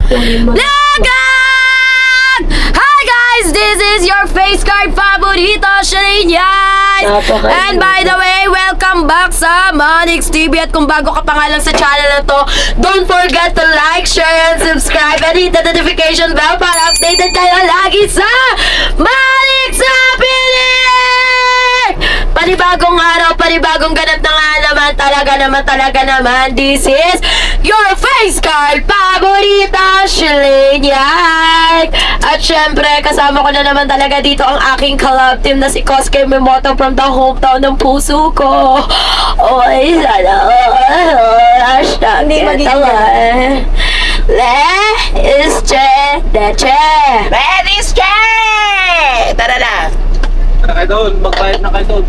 Lagan! Hi guys! This is your face card favorito, Shalane yan! And by the way, welcome back sa Monix TV. At kung bago ka pa nga lang sa channel na to, don't forget to like, share, and subscribe. And hit the notification bell para updated kayo lagi sa Monix Happiness! Panibagong araw, panibagong ganap na nga naman. Talaga naman. This is your face card paborita, Shalane yan! At syempre, kasama ko na naman talaga dito ang aking collab team na si Kosuke Mimoto from the hometown ng puso ko. Oy, sana. Hashtag Hindi magiging. Ladies, tara na. Kayo doon, magbayad na kayo doon.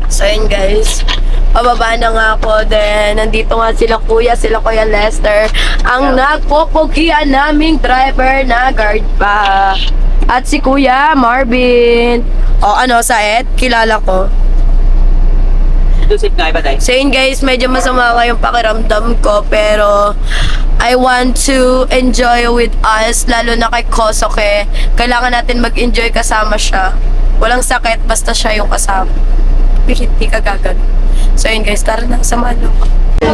So yun guys, pababa na nga ako. Then, nandito nga sila Kuya Lester, ang nagpupugian naming driver na guard pa. At si Kuya Marvin. O ano, Saet? Kilala ko. Dusip nga iba tayo. So yun guys, medyo masama nga yung pakiramdam ko, pero I want to enjoy with us, lalo na kay Kosuke. Kailangan natin mag-enjoy kasama siya. Walang sakit, basta siya yung kasama. Hindi ka gagano. So yun guys, tara na, samahan mo.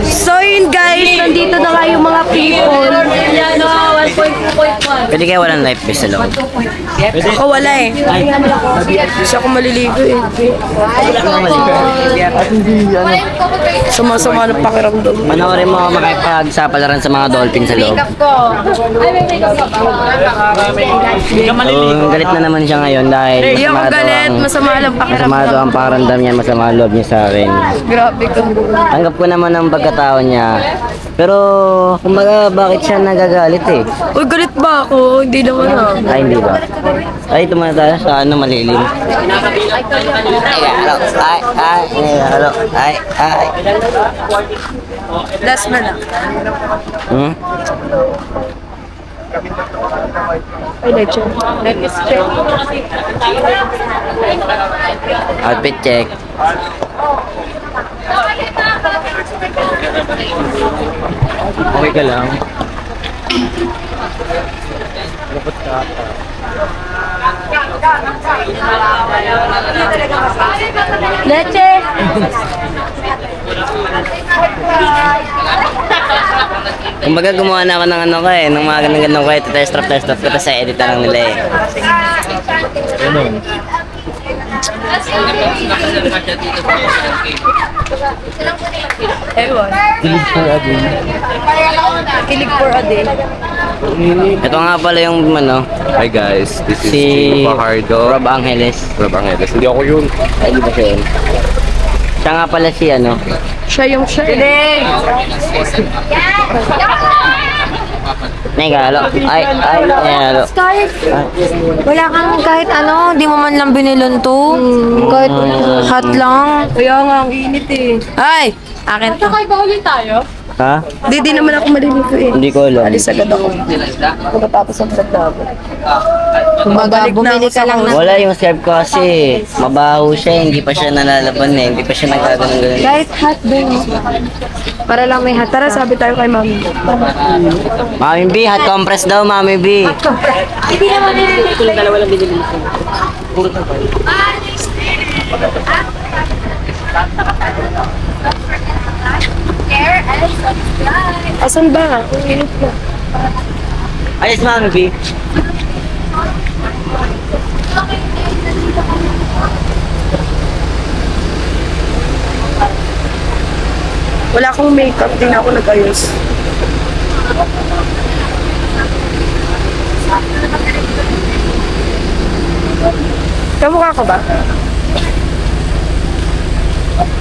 So yun guys, nandito na nga yung mga people. Pwede kayo walang life vest sa loob. Ako wala eh. Kasi ako maliligo eh. Sama-sama ng pakiramdam. Panoorin mo makipagsapalaran sa mga dolphin sa loob. Galit na naman siya ngayon dahil Hindi ako galit, masama lang masama pakiramdam. daw ang pakiramdam niya, masama ang loob niya sa akin. Grabe ka. Tanggap ko naman ang pagkatao niya. Pero, kumbaga, bakit siya nagagalit eh? Uy, galit ba ako? Hindi naman ah. Ay, hindi ba? Ay, tumana tayo sa ano, malilim. Ay. Last na lang. Hmm? Ay, leche. Let's check. Outfit check. Okay ka lang. Dapat ka ata. Leche! Kumbaga gumawa na ako ng ano ko eh, ng mga ganun-ganun ko eh, test trap ko, tapos sa edit na lang nila eh. Ewan. Kilig for a day. Ito nga pala yung ano, Hi guys, this is si Chico Fajardo. Rob Angeles. Rob Angeles. Hindi ako yun. Ay, di ba siya yun? Siya nga pala si ano, Siya yung siya. Negalo. Ay, Negalo. Kahit wala kang kahit ano, di mo man lang binilon to. Kahit hot lang. Kaya nga, ang init eh. Ay! Akin to. Ha? Di naman ako maliligo eh. Hindi ko alam. Alis agad ako. Pagkatapos ang vlog na ako. Kumbaga, bumili ka lang ng... Wala yung scarf ko kasi mabaho siya, hindi pa siya nalalaban eh, hindi pa siya nagkaganon-ganon. Kahit hot din. Para lang may hot. Tara, sabi tayo kay Mami. Mami B, hot compress daw, Mami B. Hindi naman Asan ba? Ang init na. Ayos, Mami B. Wala akong makeup, di na ako nag-ayos. Kamukha ko ba?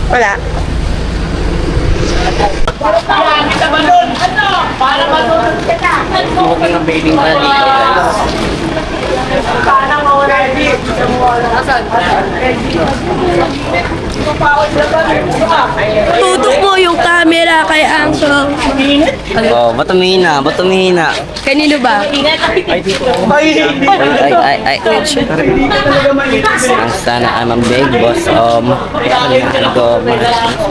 Wala. Suko ng bathing pala dito, guys. Tutok mo yung camera kay Uncle. Oh, ba't tumihina? Ba't tumihina? Kanino ba? Ay. Ang sana ay mambig, boss. Go, mas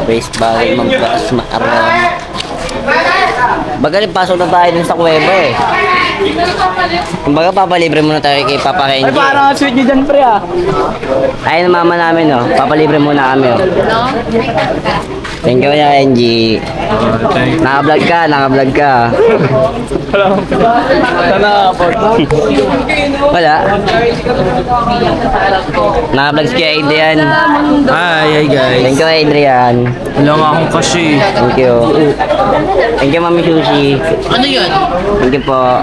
baseball, magbaas, maaram. Baga pasok na tayo dun sa kuweba eh. Kumbaga papalibre muna tayo kay Papa Kenji. Ay, parang sweet nyo dyan, pre ah. Ayun ang mama namin, oh. Papalibre muna kami, oh. Thank you, Kuya Kenji. Naka-vlog ka. Wala. Naka-vlog si Adrian. Hi guys. Thank you, Adrian. Wala nga akong kasi. Thank you. Thank you, Mami Sushi. Ano yun? Thank you po.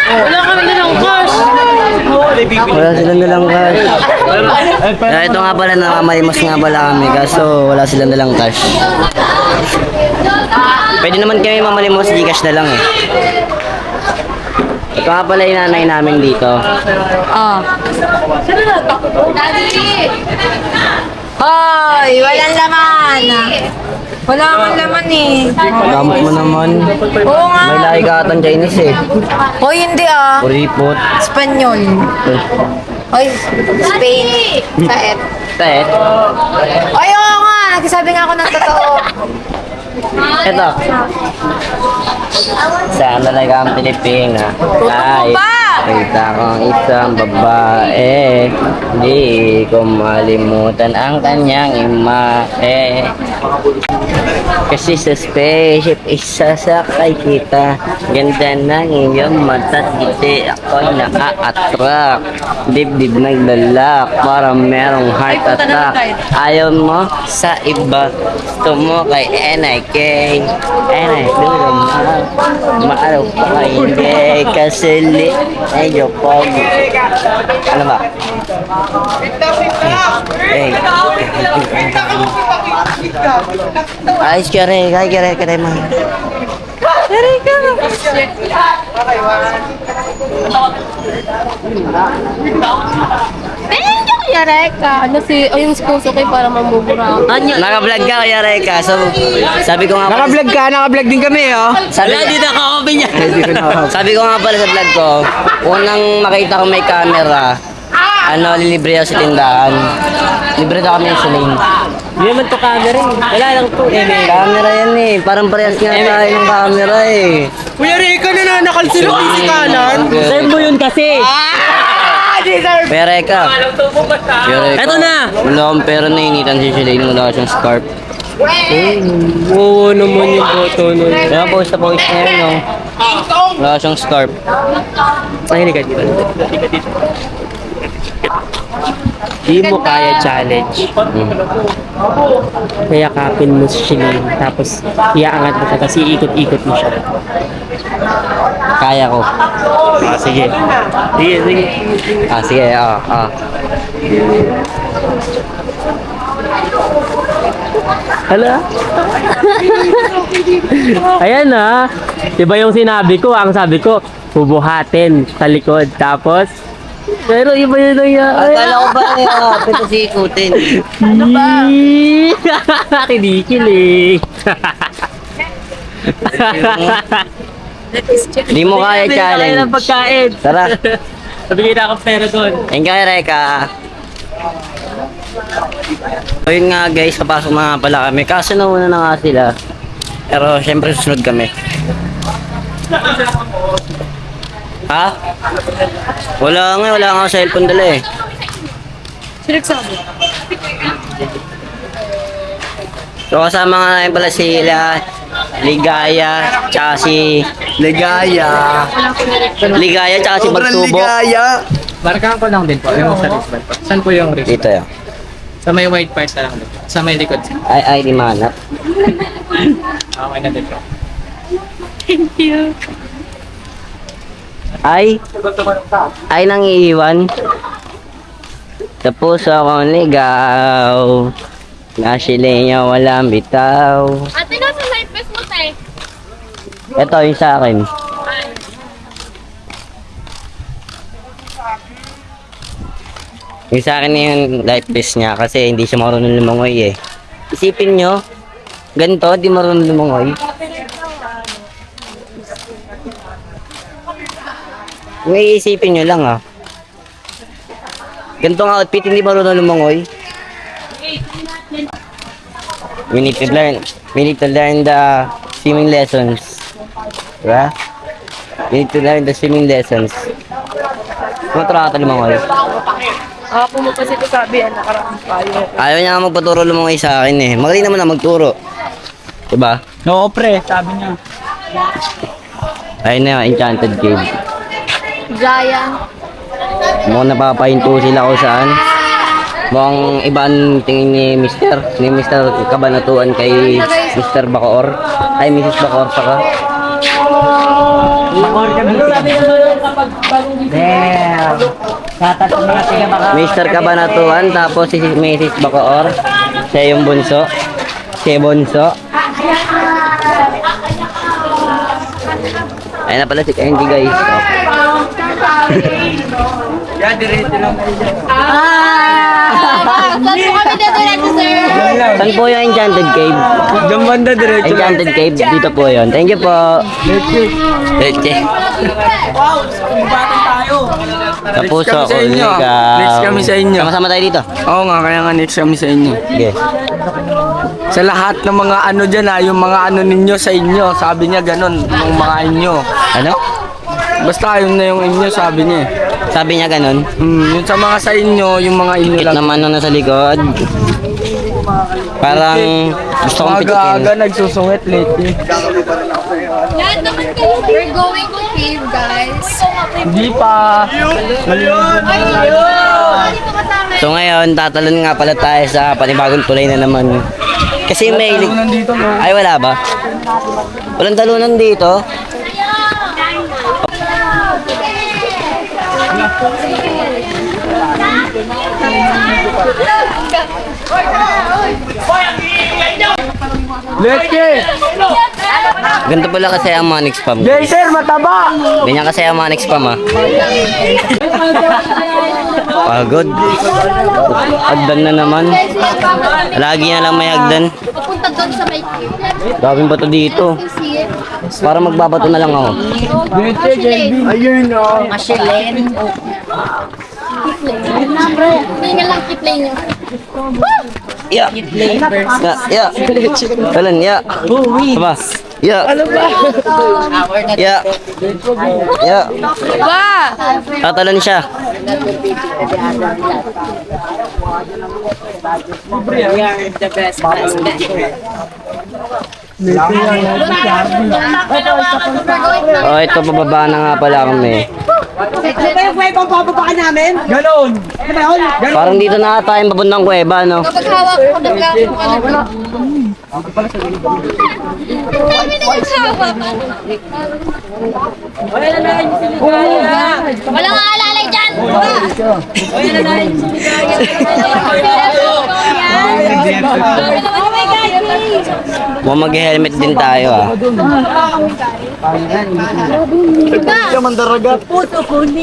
Wala kami na ng cash. Wala silang dalang cash. Ito nga pala, nakamalimos nga pala kami kaso wala silang dalang cash. Pwede naman kami mamalimos, Gcash na lang eh. Ito nga pala yung nanay namin dito. Oh. Hoy, walang laman. Wala kang laman eh. Gamot mo naman. Oo nga. May lahi ka atang Chinese eh. Hoy, hindi ah. Kuripot. Espanyol. Hoy, Spain. Saet. Tet. Ay, oo nga. Nagsasabi nga ako ng totoo. Ito. Saan talaga ang Pilipina? Ay, kita kong isang babae. Di ko malimutan ang kanyang imahe. Kasi sa spaceship, isasakay kita. Ganda ng iyong mata't ngiti. Ako'y naka-attract. Dibdib naglalak. Para merong heart attack. Ayaw mo sa iba. Gusto mo kay NIK. NIK, dulo mo. Maaraw pa hindi. Kasi medyo pogi. Ano ba? Eh. Ayos ka rin. Kaya ka rin, mahal. Kuya Reka. Ano si, yung puso ko para mamubura. Naka-vlog ka, Kuya Reka. So, sabi ko nga pala. Naka-vlog din kami oh. Sabi ko, sabi ko nga pala sa vlog ko, unang makita ko may camera, lilibre ako sa tindahan. Libre daw kami sa lane. Hindi naman to camera eh. Wala lang to. Camera yan eh. Parang parehas nga tayo ng camera eh. Kuya Reka, nananakal sila pisikalan. Serve mo yun kasi. Kuya Reka. Eto na. Wala akong pera na initan si Shalane. Wala siyang scarf. Oo naman yung photo nun. Kaya post na post na yun, no? Wala siyang scarf. Ay, hindi ka dito. Di mo kaya challenge. Kaya kapin mo si Shalane. Tapos iaangat mo siya. Tapos iikot-ikot mo siya. Kaya ko. Sige. Sige. Sige, Hala? Ayan na. Diba yung sinabi ko? Ang sabi ko, bubuhatin sa likod. Tapos, pero iba yun na yan. Akala ko ba pito si ikutin? Ano ba? Tidikil eh. Di mo kaya challenge. Ng pagkain. Tara. Nabigay na akong pera doon. Thank you, Reka. So yun nga guys, papasok na nga pala kami. Kaso nauna na nga sila. Pero syempre susunod kami. Ha? Wala nga cellphone dala eh. So kasama nga namin pala sila Ligaya, tsaka si Ligaya tsaka si Bagsubo. Markahan ko lang din po, yung sa wristband po. Saan po yung wristband? Dito yun. Sa may white part na lang din. Sa may likod. Ay, di manap. Okay na din po. Ay nang iiwan. Sa puso akong ligaw. Nasili niya walang bitaw. Ate, nasa life vest mo, tay? Ito yung sa akin. Yung sa akin yung life vest niya kasi hindi siya marunong lumangoy eh. Isipin nyo, ganito, di marunong lumangoy. May isipin nyo lang ah. Ganitong outfit, hindi marunong lumangoy. We need to learn. We need to learn the swimming lessons. Diba? We need to learn the swimming lessons. Tumuturo ka lumangoy. Ako mo kasi ito sabi, nakaraan tayo. Ayaw niya nga magpaturo lumangoy sa akin eh. Magaling naman na magturo. Diba? Oo, pre. Sabi niya. Ayun na yung Enchanted Cave. Giant. Mukhang napapahinto sila kung saan. Mukhang ibang tingin ni Mr. Kabanatuan kay Mr. Bacoor. Ay, Mrs. Bacoor saka. Mr. Kabanatuan, tapos si Mrs. Bacoor. Siya yung bunso. Siya yung bunso. Ayun na pala si Candy, guys. Yan, diretso lang kayo dyan. Saan po kami dito, sir? Saan po yung Enchanted Cave? Diyan banda, diretso lang. Enchanted Cave, dito po yun. Thank you po. Leche. Wow, ibatan tayo. Sa puso, Next kami sa inyo. Next kami sa inyo. Sama-sama tayo dito. Oo nga, kaya nga next kami sa inyo. Sige. Sa lahat ng mga ano dyan yung mga ano ninyo sa inyo. Sabi niya ganun, yung mga inyo. Ano? Basta yun na yung inyo, sabi niya. Sabi niya ganun. Yung sa mga sa inyo, yung mga inyo Kit lang. naman nung nasa likod. Parang gusto kong Aga-aga pitukin. nagsusungit lately. We're going to cave, guys. Hindi pa. So ngayon, tatalon nga pala tayo sa panibagong tulay na naman. Kasi may... Nandito, no? Ay, wala ba? Walang talunan dito. Let's get! Ganito pala kasi ang Manix Spam. Jaser, mataba! Ganyan kasi ang Manix Spam, ha. Pagod. Hagdan na naman. Lagi na lang may hagdan. Papunta doon sa may cave. Daming bato dito. See it? Para magbabato na lang ako. Ayun, no. Machelen. Tingnan lang kiplay niyo. Ya. Ya. Talan, ya. Apa? Ya. Ya. Ya. Ba! Tatalon siya. Oh, ito pababa na nga pala kami. Ganon! Parang dito na tayo papuntang kuweba, no? Kapag hawak ko ng ano. Dami na yung hawak. Walang aalalay dyan. Mukhang mag-helmet din tayo, ah.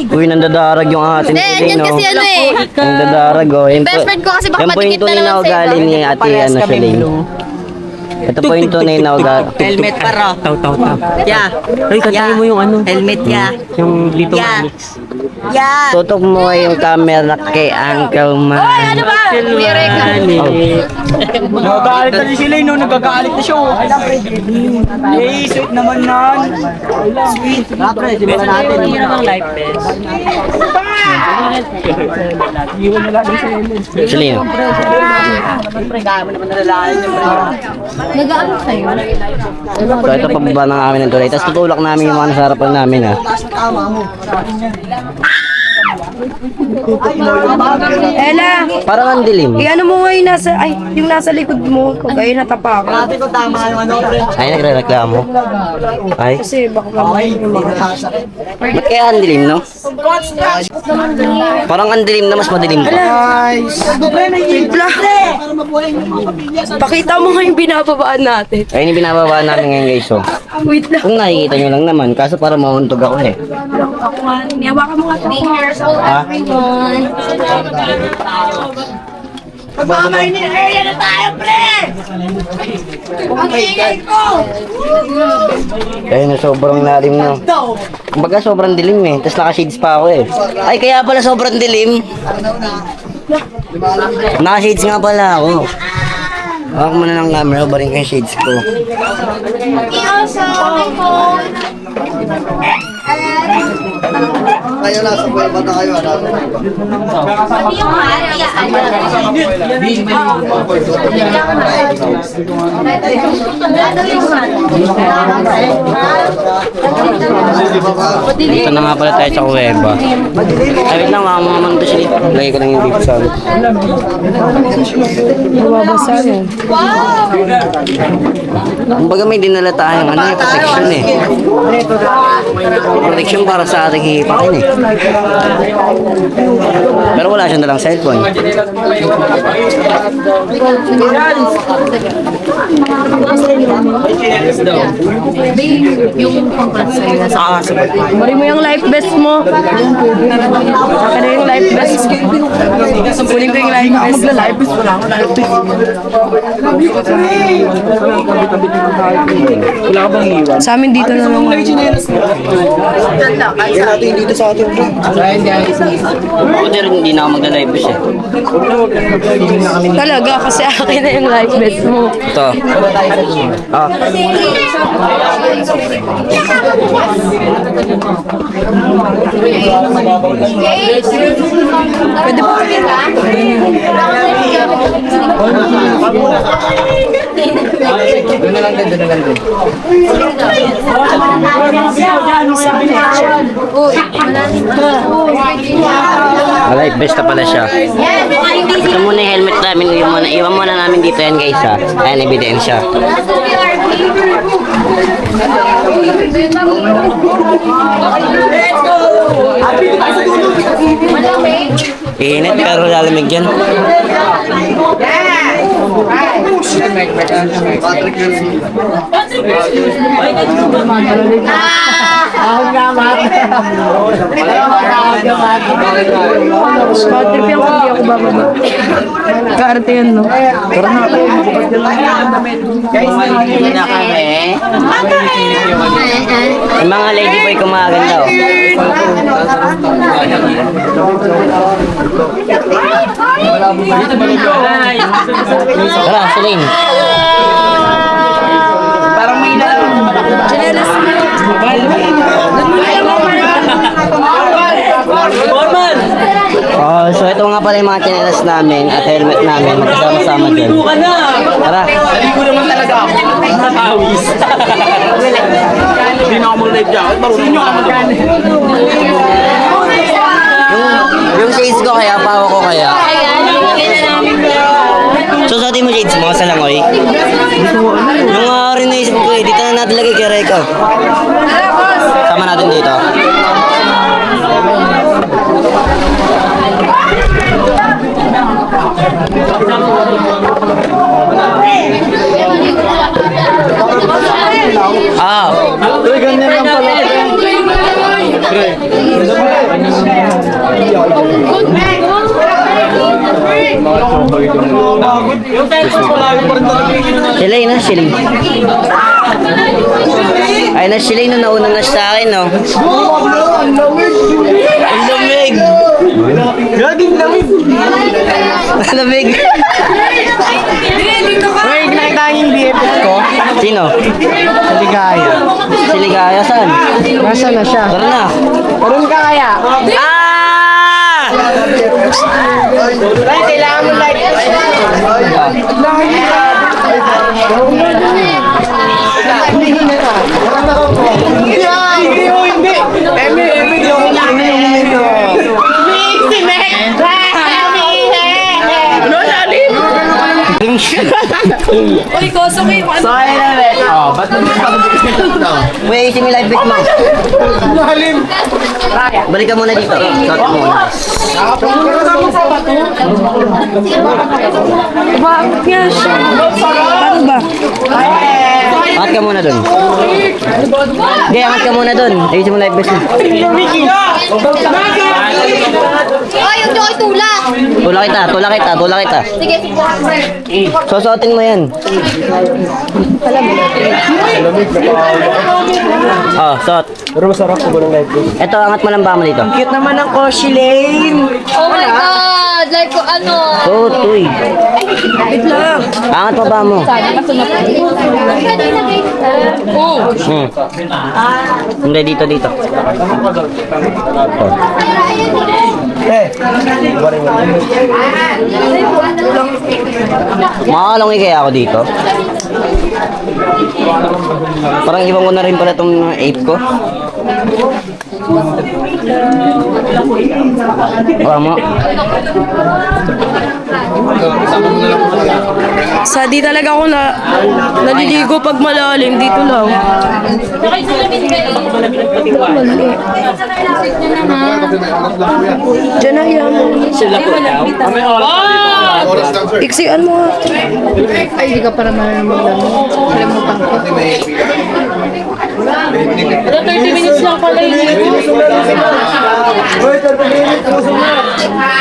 Uy, nandadarag yung ating Hindi, yan kasi ano eh. Nandadarag, oh. Yan Best friend ko kasi baka yan po yung madikit na tunay na naman sa'yo. ugali ni ate, ano, Shalane. Ito po yung tunay na ugali. Helmet para. Taw. Yeah. Ay, kantahin mo yung ano. Helmet ya. Yung Lito Yeah. Manix. Yeah. Tutok mo yung camera kay Uncle Man. Ano ba? Mirek na. Nagagalit na si Lane, no? Nagagalit na siya, oh. Eh, sweet naman nan. Sweet. Iwan na lang si Lane. Shalane. Nag-ano sa'yo? So ito pababa na namin ng tulay. Tapos tutulak namin yung mga nasa harapan namin, ha. Ella, Parang ang dilim. ano mo nga yung nasa likod mo, kung kayo natapakan. Ay, nagre-reklamo. Ay, Kasi baka mamaya yung mga... ba't kaya ang dilim, no? Parang ang dilim na mas madilim pa. Wait lang. Pakita mo nga yung binababaan natin. Ayun yung binababaan namin ngayon, guys, oh. Wait lang. Kung nakikita nyo lang naman, kaso para mahuntog ako, eh. Ako nga, nihawakan mo nga ito. Be careful, everyone. Ayun na, sobrang lalim, no? Kumbaga, sobrang dilim, eh. Tapos naka-shades pa ako, eh. Ay, kaya pala sobrang dilim. Naka-shades nga pala ako. Hawak mo na ng camera, barin ko yung shades ko. Kayo na, sa buhay bata kayo. Ito na nga pala tayo sa kuweba. Ay, wait lang, makamanto siya. Lagay ko lang yung beef sa kumbaga may dinala tayong protection eh. Protection para sa ating hihipakin eh. Pero wala siya nalang cellphone. Bari mo yung life vest mo. Saka na yung life vest. Kunin ko yung life vest. Life vest wala ako. Life vest. Wala ka bang iwan? Sa amin dito na lang. Dito sa atin, bro. Ako din hindi na ako magla-live bus eh. Talaga, kasi akin na yung life vest mo. Ito. Ah. Pwede po Live best na pala siya. Ito muna yung helmet namin. Iwan muna namin dito yan guys ha. Ayan, ebidensya. Init pero lalamig yan. Patrip yung hindi ako bababa. Kaarte yan, no? Yung mga lady boy kumaganda oh. Tara, Celine. Parang may Oh, so ito nga pala yung mga chinelas namin at helmet namin. Magkasama-sama dyan. Tara. Naligo naman talaga ako. Sa pawis. Hindi na ako mag-live jacket. Marunong nyo naman. Yung shades ko kaya, pawa ko kaya. Susutin mo shades mo sa langoy. Yung rin naisip ko eh, dito na natin lagay kay Reko. Sama natin dito. Ah. Ganyan lang pala. Yung text ko lang pa rin talaga yung Silay na, silay. Ay na silay no, nauna na sa akin no. Ang lamig! Gaging lamig. Ang lamig! Uy, nakita yung BFF ko. Sino? Ligaya. Si Ligaya, saan? Nasa na siya? Tara na. Parang ka kaya? Ah! Ay, kailangan mo like. Hindi, hindi. Eme, di ako namin. Mixi, Mek! Ano natin? Uy, koso kayo. Sorry na, Mek. Oh, ba't Uy, ayusin mo yung live bit mo. Balik ka muna dito. Shot mo muna. Bakit nga siya? Ano ba? Angat ka muna dun. Hindi, angat ka muna dun. Ayusin mo live bit mo. Ay, yung joy tulak. Tulak kita. Sige, sige. Susuotin mo yan. Oh, suot. Pero masarap po ng live vest. Ito, angat mo lang ba mo dito? Cute naman ang Koshi Lane. Oh my God! Like, ano? Suot, uy. Angat mo ba mo? Hindi, dito. Makakalungi kaya ako dito? Parang ibang ko na rin pala itong ape ko. Wala mo. Sa di talaga ako naliligo pag malalim. Dito lang. Diyan na yan. Sila po daw. Kami oras. Iksian mo. Ay, hindi ka para maramdaman. Kalimutan ko. 30 minutes lang pala yun.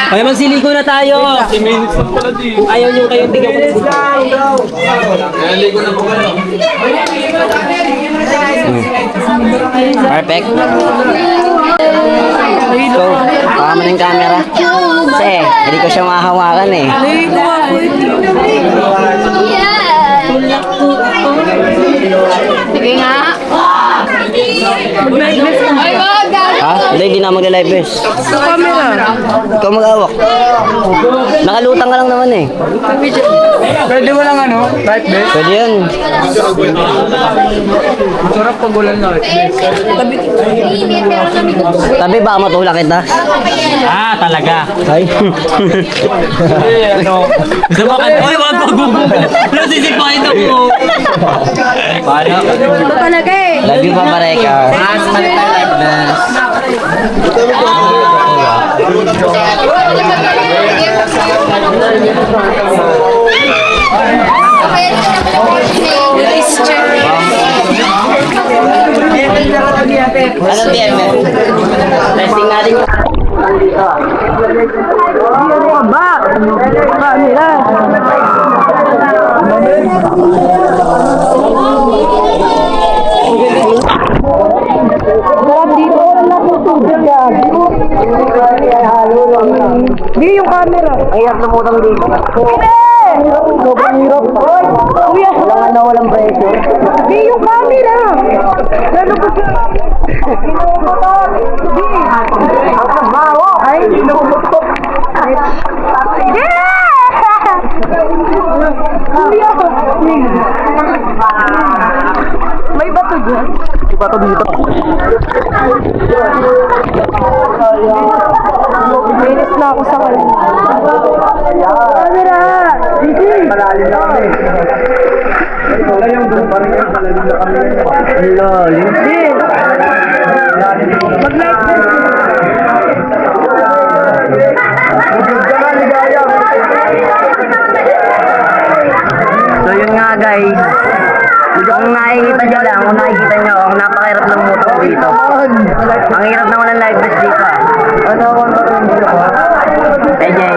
Okay, magsiligo na tayo. 30 minutes lang pala di. Ayaw nyo kayong tingnan ko. Perfect. So, pakama ng camera. Kasi, hindi ko siya mahahawakan eh. Sige nga. Ay, wag! Ha? Hindi na magla-live best. Sa camera. Ikaw mag-awak. Nakalutang ka lang naman eh. Pwede mo lang ano, light best. Pwede yun. Masarap pag ulan na light best. Tabi ba matulak kita? Ah, talaga. Ay. Ano? Gusto mo kan? Uy, wag pag-google. Nasisipahin ako. Paano? Ito talaga eh. Love you, Papa Reka. Mas manitay live vest. Anong TM? Testing natin yung dito. Di yung camera. Ang hirap lumutang dito. Sobrang hirap. Kuya! Walang pressure. Di yung camera. Lalo ko siya. Ay, nabubutok. Kuya! May bato dyan? May bato dito. Minus na ako sa kanya. Camera! Malalim na kami. Malalim na kami. Lalim. Mag-light So yun nga guys. Kung nakikita nyo lang, kung nakikita nyo, ang napakahirap ng motor dito. Ang hirap na walang live vest dito. Ano ako ang dito ko? Hey Jay.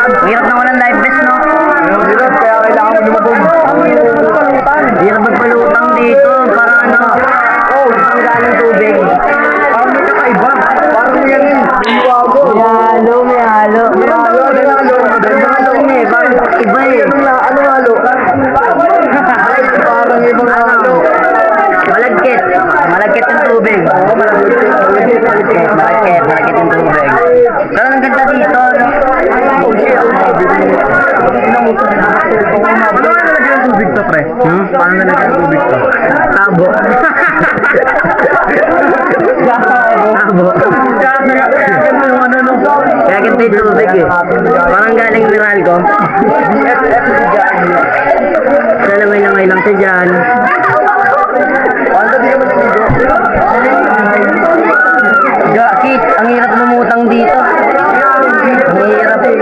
Ang hirap na walang live vest, no? Ang hirap, kaya kailangan mo lumabog. Hirap magpalutang dito, para ano? Ang galing tubig. Parang may kakaiba. Parang may yan. May halo. May halo. Parang iba eh. Ano halo? Parang ibang halo. Malagkit. Malagkit ng tubig. Malagkit ng tubig. Pero ang ganda dito, no? Paano nalagyan ng tubig to, pre? Paano nalagyan ng tubig to? Tabo. Tabo. Kaya ganda yung tubig eh. Parang galing viral ko. Lalangay-langay lang siya dyan. Kit, ang hirap lumutang dito. Ang hirap eh.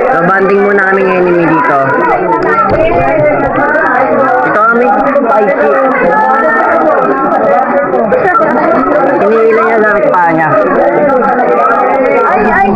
So, banding muna kami ngayon ni dito. Ito kami. Ay, shit. Iniilan niya gamit pa niya. Ay.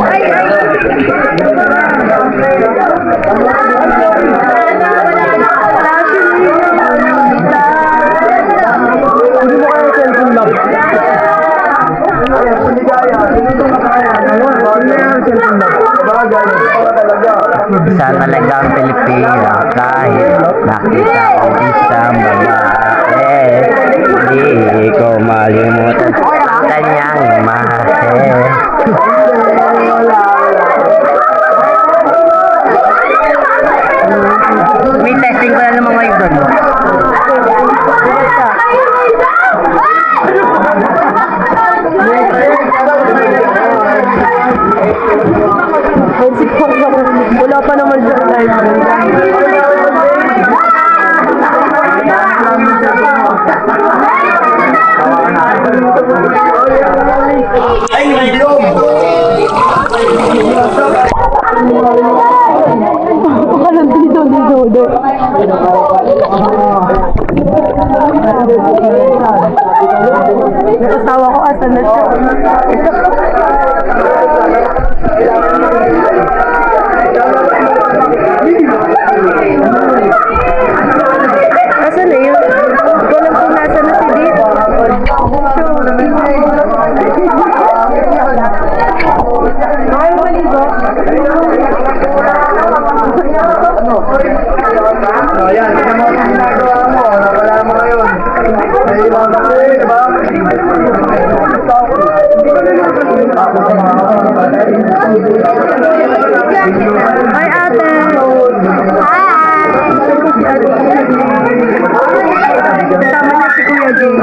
Isa talagang Pilipino kahit nakita ko isang babae. Hindi ko malimutan ang kanyang imahe. May testing ko na naman ngayon doon. Wala pa naman siya live. Asawa ko, asan na siya? Asan na yun? Walang kung nasa na si Dito. Ay, maligo. Ayan, ito mo ang ginagawa mo. Wala mo ngayon. May ibang tayo, di ba? Hi, ate. Kasama niya si Kuya Jay.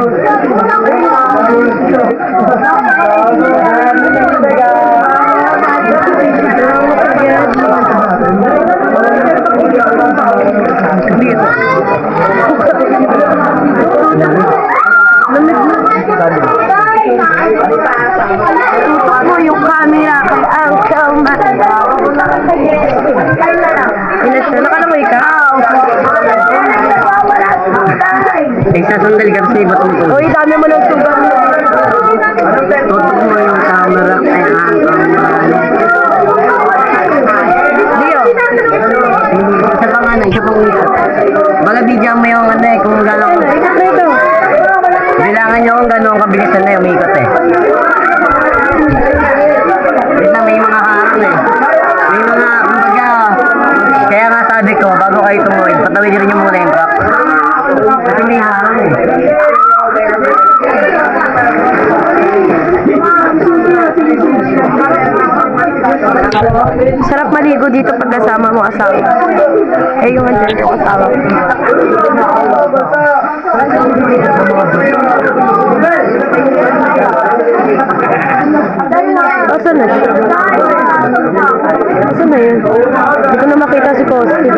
Tutok mo yung camera kay Uncle Matt. Nakalangoy ka? Nagsasandal ka sa iba tungkol. Uy, dami mo ng sugat. Tutok mo yung camera kay Uncle Man. Dio. Isa pa nga na, isa pang isa. Baga bigyan mo yung ano eh, kung gano'n. Bilangan nyo kung gano'n kabilisan na yung umikot eh. Wait lang, may mga harang eh. May mga, kumbaga, kaya nga sabi ko, bago kayo tumuwid, patawidin rin nyo muna yung truck. Kasi may harang eh. Sarap maligo dito pag kasama mo asawa. Eh, yung andyan yung asawa. Asan na siya? Asan na yun? Hindi ko na makita si Costi.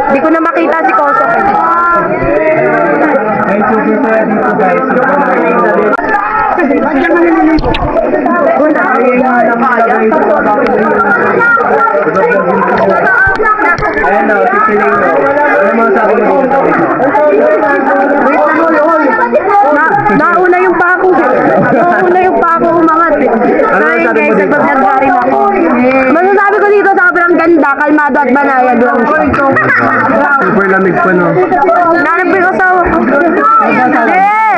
Di ko na makita si Kosok. Ayan na, si Pilino. Ano mga sabi mo dito? Nauna yung pako. Nauna yung pako umangat eh. Sorry guys, nag-vlog na rin ako. Masasabi ko dito, sobrang ganda, kalmado at banayad lang. Super lamig pa no. Nanap ko yung asawa ko. Eh!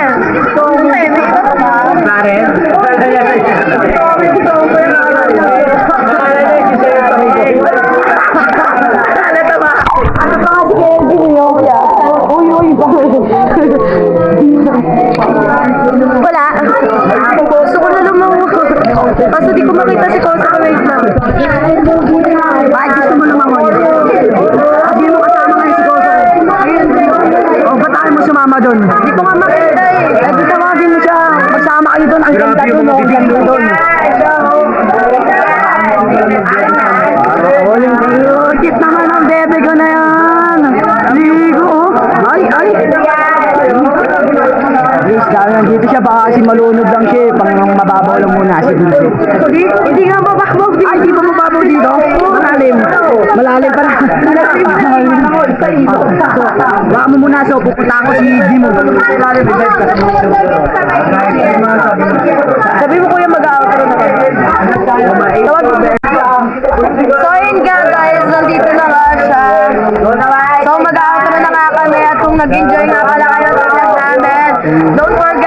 Karen? Wala. Gusto ko na lumango. Kaso di ko makita si Kosa ko wait lang. Bakit gusto mo lumangon? Hindi mo kasama ngayon si Koso. O, ba't tayo mo sumama doon? Di ko nga makita eh. Eh, di tawagin mo siya. Magsama kayo doon. Ang ganda doon. Ang ganda doon. Cute naman ang bebe ko na yan. Ligo, oh. Ay, ay. Please, dahil nandito siya, baka kasi malunod lang siya. Pang mababaw lang muna si Dulce. Hindi nga babakbog dito. Ay, di ba mababaw dito? Malalim. Malalim pala. Baka mo muna, so pupunta ako si Jimo. Sabi mo kuya mag-outro na kayo. Tawag mo. So yun nga guys, nandito na nga siya. So mag-outro na nga kami at kung nag-enjoy nga pala kayo sa vlog namin. Don't forget